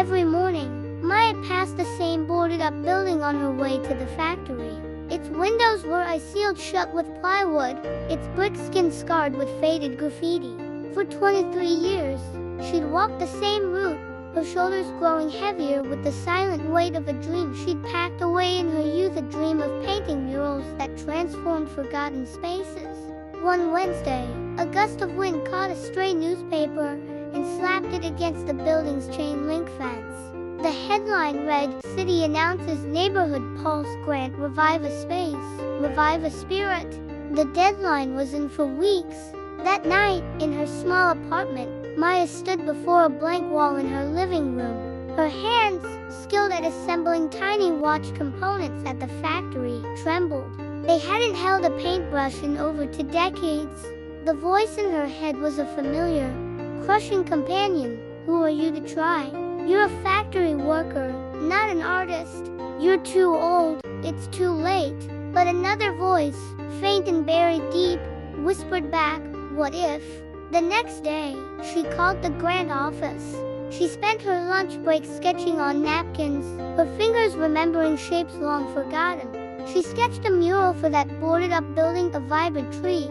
Every morning, Maya passed the same boarded-up building on her way to the factory. Its windows were sealed shut with plywood, its brick skin scarred with faded graffiti. For 23 years, she'd walked the same route, her shoulders growing heavier with the silent weight of a dream she'd packed away in her youth, a dream of painting murals that transformed forgotten spaces. One Wednesday, a gust of wind caught a stray newspaper and slapped it against the building's chain-link fence. The headline read, "City announces neighborhood pulse grant, revive a space, revive a spirit." The deadline was in for weeks. That night, in her small apartment, Maya stood before a blank wall in her living room. Her hands, skilled at assembling tiny watch components at the factory, trembled. They hadn't held a paintbrush in over 2 decades. The voice in her head was a familiar, crushing companion. "Who are you to try? You're a factory worker, not an artist. You're too old, it's too late." But another voice, faint and buried deep, whispered back, "What if?" The next day, she called the grant office. She spent her lunch break sketching on napkins, her fingers remembering shapes long forgotten. She sketched a mural for that boarded-up building, a vibrant tree,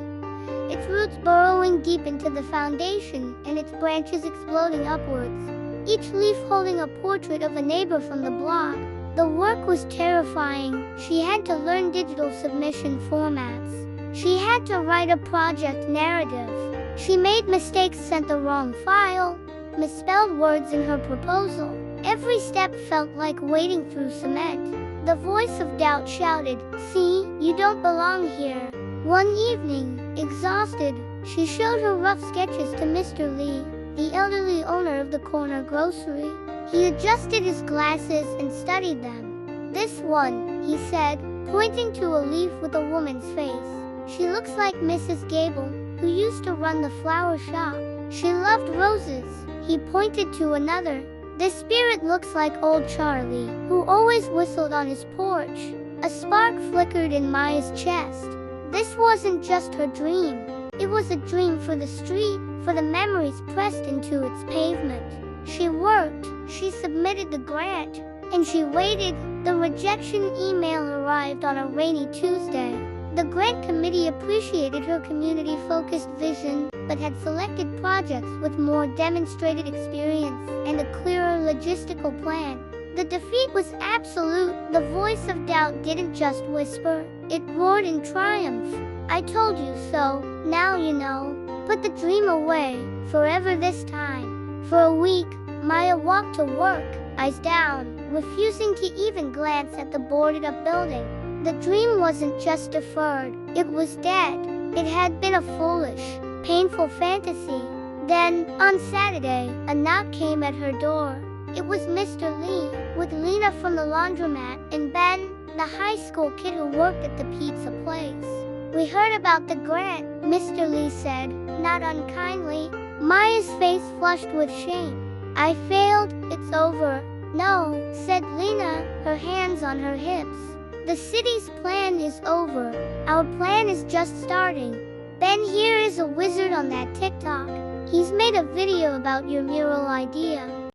its roots burrowing deep into the foundation and its branches exploding upwards, each leaf holding a portrait of a neighbor from the block. The work was terrifying. She had to learn digital submission formats. She had to write a project narrative. She made mistakes, sent the wrong file, misspelled words in her proposal. Every step felt like wading through cement. The voice of doubt shouted, "See, you don't belong here." One evening, exhausted, she showed her rough sketches to Mr. Lee, the elderly owner of the corner grocery. He adjusted his glasses and studied them. "This one," he said, pointing to a leaf with a woman's face. "She looks like Mrs. Gable, who used to run the flower shop. She loved roses." He pointed to another. "This spirit looks like old Charlie, who always whistled on his porch." A spark flickered in Maya's chest. This wasn't just her dream. It was a dream for the street, for the memories pressed into its pavement. She worked, she submitted the grant, and she waited. The rejection email arrived on a rainy Tuesday. The grant committee appreciated her community-focused vision, but had selected projects with more demonstrated experience and a clearer logistical plan. The defeat was absolute. The voice of doubt didn't just whisper, it roared in triumph. "I told you so, now you know." Put the dream away, forever this time. For a week, Maya walked to work, eyes down, refusing to even glance at the boarded-up building. The dream wasn't just deferred, it was dead. It had been a foolish, painful fantasy. Then, on Saturday, a knock came at her door. It was Mr. Lee, with Lena from the laundromat, and Ben, the high school kid who worked at the pizza place. "We heard about the grant," Mr. Lee said, not unkindly. Maya's face flushed with shame. "I failed, it's over." "No," said Lena, her hands on her hips. "The city's plan is over. Our plan is just starting. Ben here is a wizard on that TikTok. He's made a video about your mural idea.